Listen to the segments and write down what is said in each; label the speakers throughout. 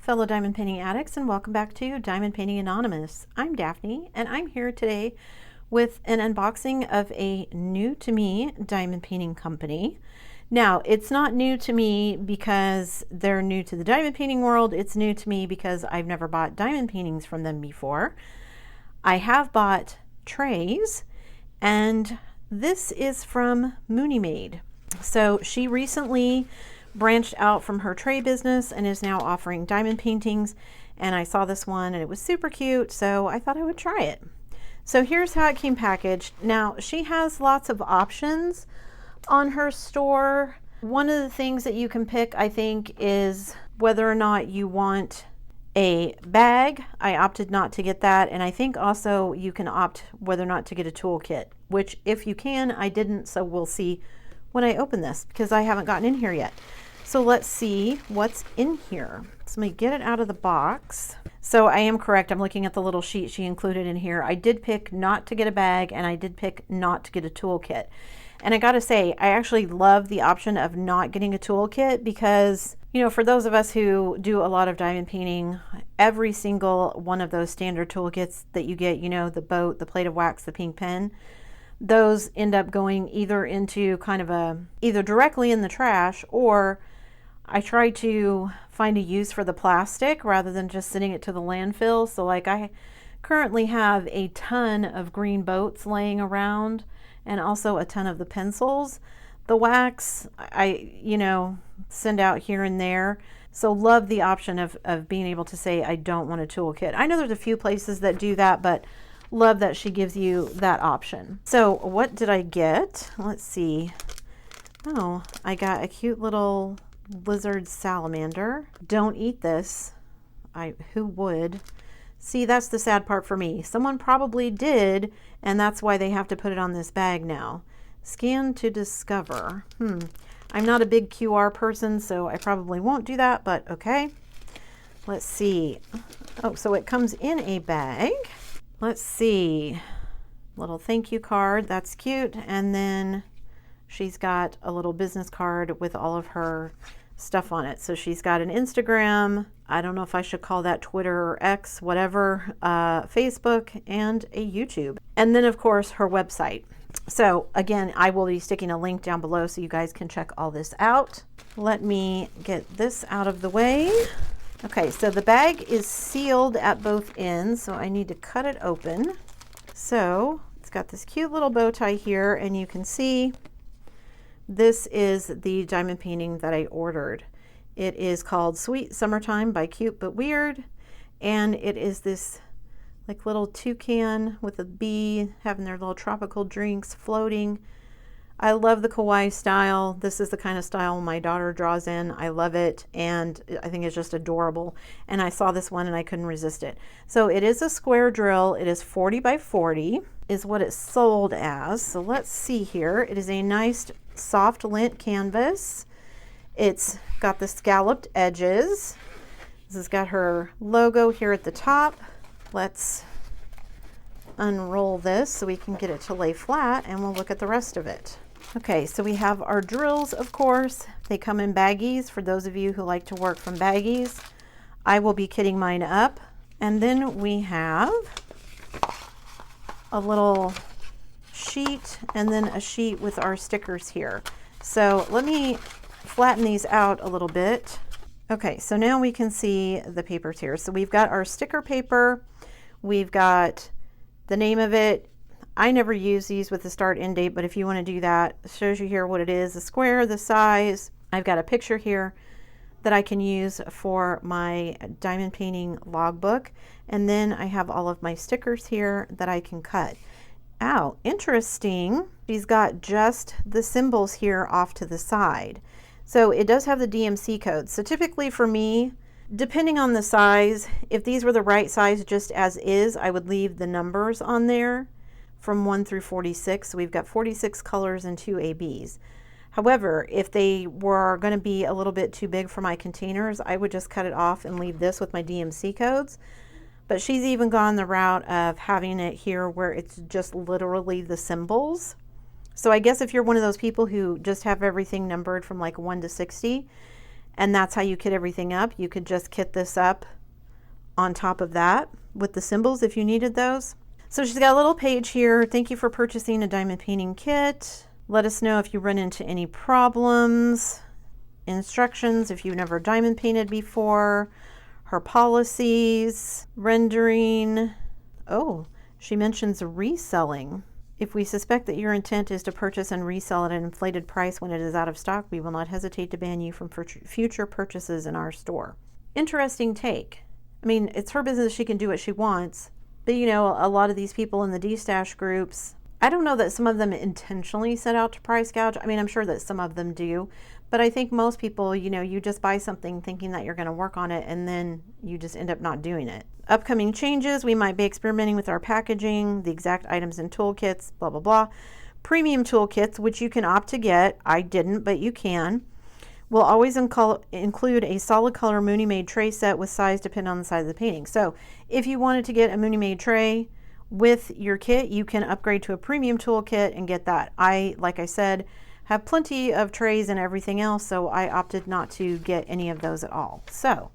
Speaker 1: fellow diamond painting addicts, and welcome back to Diamond Painting Anonymous. I'm Daphne, and I'm here today with an unboxing of a new to me diamond painting company. Now, it's not new to me because they're new to the diamond painting world. It's new to me because I've never bought diamond paintings from them before. I have bought trays, and this is from Munimade. So she recently branched out from her tray business and is now offering diamond paintings, and I saw this one and it was super cute, so I thought I would try it. So here's how it came packaged. Now, she has lots of options on her store. One of the things that you can pick, I think, is whether or not you want a bag. I opted not to get that, and I think also you can opt whether or not to get a toolkit, which if you can, I didn't, so we'll see when I open this because I haven't gotten in here yet. So let's see what's in here. So let me get it out of the box. So I am correct. I'm looking at the little sheet she included in here. I did pick not to get a bag, and I did pick not to get a toolkit. And I gotta say, I actually love the option of not getting a toolkit because, you know, for those of us who do a lot of diamond painting, every single one of those standard toolkits that you get, you know, the boat, the plate of wax, the pink pen, those end up going either into kind of either directly in the trash, or I try to find a use for the plastic rather than just sending it to the landfill. So like I currently have a ton of green boats laying around and also a ton of the pencils. The wax I send out here and there. So love the option of being able to say I don't want a toolkit. I know there's a few places that do that, but love that she gives you that option. So what did I get? Let's see. Oh, I got a cute little lizard salamander. Don't eat this. Who would? See, that's the sad part for me. Someone probably did, and that's why they have to put it on this bag now. Scan to discover. I'm not a big QR person, so I probably won't do that, but okay. Let's see. Oh, so it comes in a bag. Let's see. Little thank you card. That's cute. And then she's got a little business card with all of her stuff on it. So she's got an Instagram, I don't know if I should call that Twitter or X, whatever, Facebook, and a YouTube. And then of course her website. So again, I will be sticking a link down below so you guys can check all this out. Let me get this out of the way. Okay, so the bag is sealed at both ends, so I need to cut it open. So it's got this cute little bow tie here, and you can see this is the diamond painting that I ordered. It is called Sweet Summertime by Cute But Weird, and it is this like little toucan with a bee having their little tropical drinks floating. I love the kawaii style. This is the kind of style my daughter draws in. I love it, and I think it's just adorable. And I saw this one and I couldn't resist it. So it is a square drill. It is 40 by 40 is what it's sold as. So let's see here. It is a nice soft lint canvas. It's got the scalloped edges. This has got her logo here at the top. Let's unroll this so we can get it to lay flat, and we'll look at the rest of it. Okay, so we have our drills, of course. They come in baggies for those of you who like to work from baggies. I will be kitting mine up. And then we have a little sheet and then a sheet with our stickers here. So let me flatten these out a little bit. Okay, so now we can see the papers here. So we've got our sticker paper. We've got the name of it. I never use these with the start end date, but if you want to do that, it shows you here what it is, the square, the size. I've got a picture here that I can use for my diamond painting logbook. And then I have all of my stickers here that I can cut. Oh, interesting. She's got just the symbols here off to the side. So it does have the DMC code. So typically for me, depending on the size, if these were the right size just as is, I would leave the numbers on there from 1 through 46. So we've got 46 colors and 2 ABs. However, if they were going to be a little bit too big for my containers, I would just cut it off and leave this with my DMC codes. But she's even gone the route of having it here where it's just literally the symbols. So I guess if you're one of those people who just have everything numbered from like 1 to 60, and that's how you kit everything up. You could just kit this up on top of that with the symbols if you needed those. So she's got a little page here. Thank you for purchasing a diamond painting kit. Let us know if you run into any problems. Instructions if you've never diamond painted before. Her policies, rendering. Oh, she mentions reselling. If we suspect that your intent is to purchase and resell at an inflated price when it is out of stock, we will not hesitate to ban you from future purchases in our store. Interesting take. I mean, it's her business. She can do what she wants. But, you know, a lot of these people in the D-stash groups, I don't know that some of them intentionally set out to price gouge. I mean, I'm sure that some of them do. But I think most people, you know, you just buy something thinking that you're going to work on it, and then you just end up not doing it. Upcoming changes, we might be experimenting with our packaging, the exact items and toolkits, blah, blah, blah. Premium toolkits, which you can opt to get. I didn't, but you can. We'll always include a solid color Munimade tray set with size depending on the size of the painting. So if you wanted to get a Munimade tray with your kit, you can upgrade to a premium toolkit and get that. Like I said, have plenty of trays and everything else, so I opted not to get any of those at all. So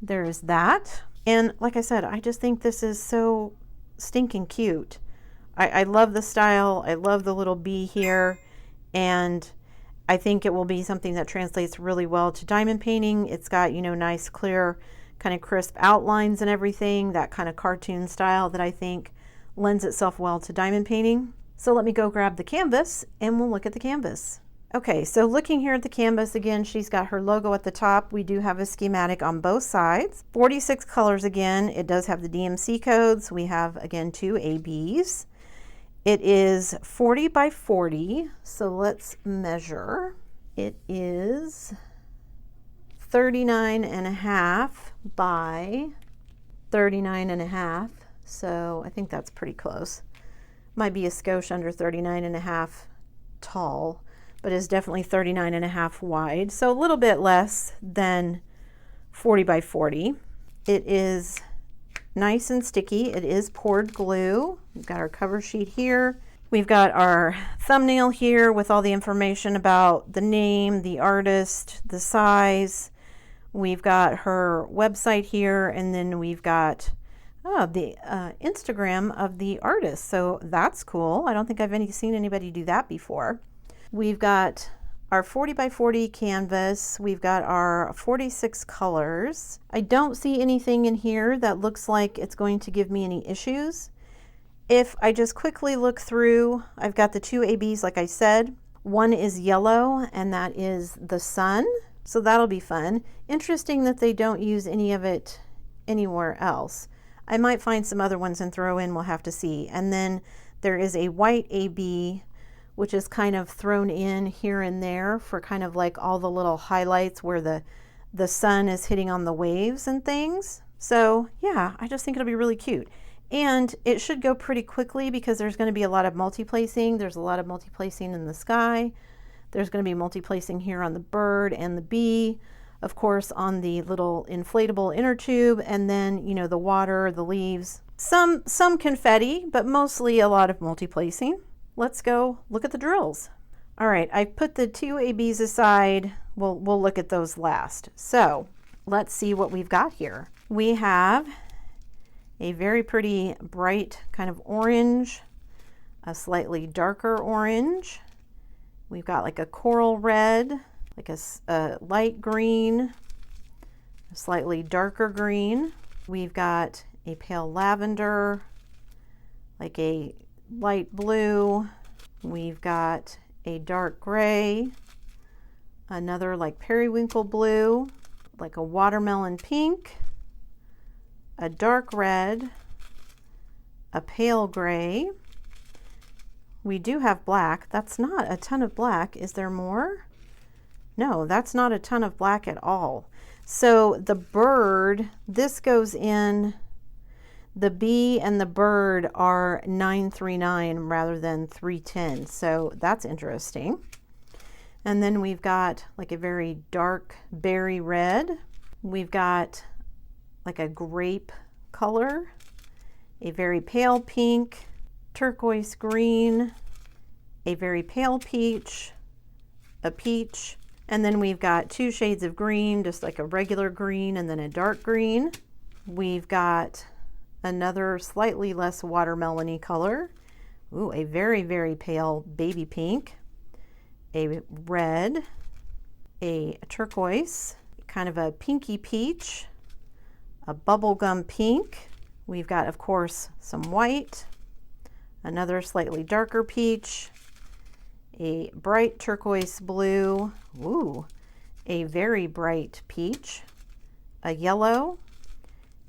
Speaker 1: there's that. And like I said, I just think this is so stinking cute. I love the style. I love the little bee here. And I think it will be something that translates really well to diamond painting. It's got, you know, nice, clear, kind of crisp outlines and everything, that kind of cartoon style that I think lends itself well to diamond painting. So let me go grab the canvas and we'll look at the canvas. Okay, so looking here at the canvas, again, she's got her logo at the top. We do have a schematic on both sides. 46 colors again. It does have the DMC codes. We have, again, 2 ABs. It is 40 by 40, so let's measure. It is 39.5 by 39.5, so I think that's pretty close. Might be a skosh under 39.5 tall, but is definitely 39.5 wide, so a little bit less than 40 by 40. It is nice and sticky. It is poured glue. We've got our cover sheet here. We've got our thumbnail here with all the information about the name, the artist, the size. We've got her website here, and then we've got the Instagram of the artist. So that's cool. I don't think I've seen anybody do that before. We've got our 40 by 40 canvas. We've got our 46 colors. I don't see anything in here that looks like it's going to give me any issues. If I just quickly look through, I've got the 2 ABs, like I said. One is yellow, and that is the sun. So that'll be fun. Interesting that they don't use any of it anywhere else. I might find some other ones and throw in, we'll have to see. And then there is a white AB, which is kind of thrown in here and there for kind of like all the little highlights where the sun is hitting on the waves and things. So yeah, I just think it'll be really cute. And it should go pretty quickly because there's going to be a lot of multi-placing. There's a lot of multi-placing in the sky. There's going to be multi-placing here on the bird and the bee, of course, on the little inflatable inner tube, and then, you know, the water, the leaves, some confetti, but mostly a lot of multi-placing. Let's go look at the drills. All right, I put the 2 ABs aside. We'll look at those last. So let's see what we've got here. We have a very pretty bright kind of orange, a slightly darker orange. We've got like a coral red, like a light green, a slightly darker green. We've got a pale lavender, like a light blue. We've got a dark gray, another like periwinkle blue, like a watermelon pink, a dark red, a pale gray. We do have black. That's not a ton of black. Is there more? No, that's not a ton of black at all. So the bird, this goes in, the bee and the bird are 939 rather than 310. So that's interesting. And then we've got like a very dark berry red. We've got like a grape color, a very pale pink, turquoise green, a very pale peach, a peach, And then we've got 2 shades of green, just like a regular green and then a dark green. We've got another slightly less watermelon-y color. Ooh, a very, very pale baby pink, a red, a turquoise, kind of a pinky peach, a bubblegum pink. We've got, of course, some white, another slightly darker peach, a bright turquoise blue, ooh, a very bright peach, a yellow,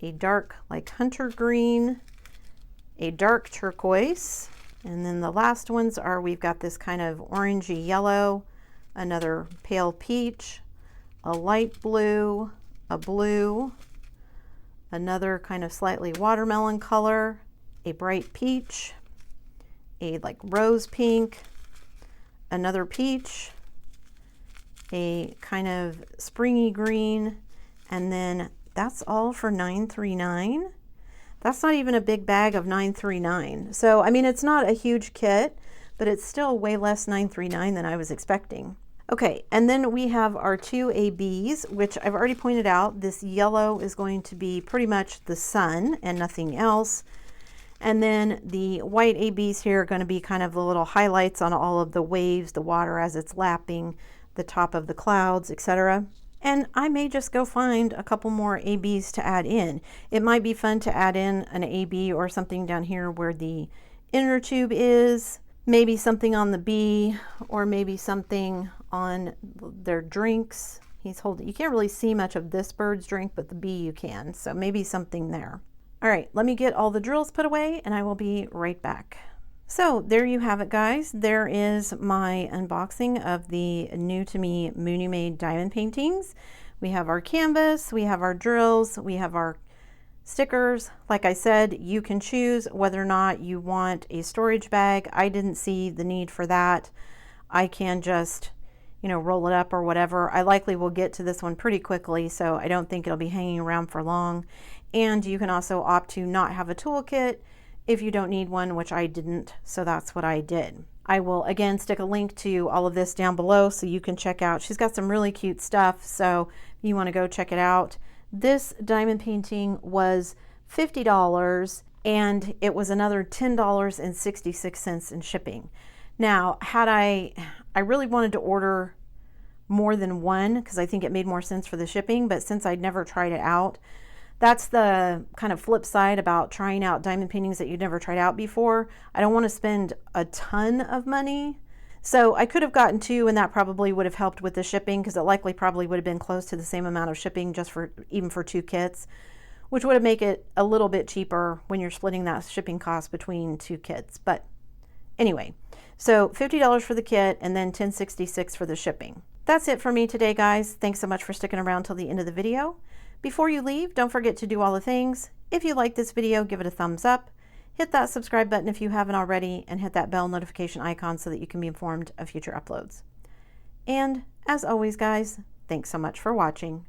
Speaker 1: a dark like hunter green, a dark turquoise, and then the last ones are, we've got this kind of orangey yellow, another pale peach, a light blue, a blue, another kind of slightly watermelon color, a bright peach, a like rose pink, another peach, a kind of springy green, and then that's all for $9.39. That's not even a big bag of $9.39. So, I mean, it's not a huge kit, but it's still way less $9.39 than I was expecting. Okay, and then we have our 2 ABs, which I've already pointed out. This yellow is going to be pretty much the sun and nothing else. And then the white ABs here are going to be kind of the little highlights on all of the waves, the water as it's lapping, the top of the clouds, etc. And I may just go find a couple more ABs to add in. It might be fun to add in an AB or something down here where the inner tube is, maybe something on the B, or maybe something on their drinks. He's holding, you can't really see much of this bird's drink, but the B you can, so maybe something there. All right, let me get all the drills put away and I will be right back. So there you have it, guys. There is my unboxing of the new to me Munimade diamond paintings. We have our canvas, we have our drills, we have our stickers. Like I said, you can choose whether or not you want a storage bag. I didn't see the need for that. I can just, you know, roll it up or whatever. I likely will get to this one pretty quickly, so I don't think it'll be hanging around for long. And you can also opt to not have a toolkit if you don't need one, which I didn't, so that's what I did. I will again stick a link to all of this down below so you can check out. She's got some really cute stuff, so if you want to go check it out. This diamond painting was $50 and it was another $10.66 in shipping. Now, had I really wanted to order more than one because I think it made more sense for the shipping, but since I'd never tried it out, that's the kind of flip side about trying out diamond paintings that you've never tried out before. I don't want to spend a ton of money. So I could have gotten 2 and that probably would have helped with the shipping because it likely probably would have been close to the same amount of shipping just for even for 2 kits, which would have made it a little bit cheaper when you're splitting that shipping cost between 2 kits. But anyway, so $50 for the kit and then $10.66 for the shipping. That's it for me today, guys. Thanks so much for sticking around till the end of the video. Before you leave, don't forget to do all the things. If you like this video, give it a thumbs up. Hit that subscribe button if you haven't already, and hit that bell notification icon so that you can be informed of future uploads. And as always, guys, thanks so much for watching.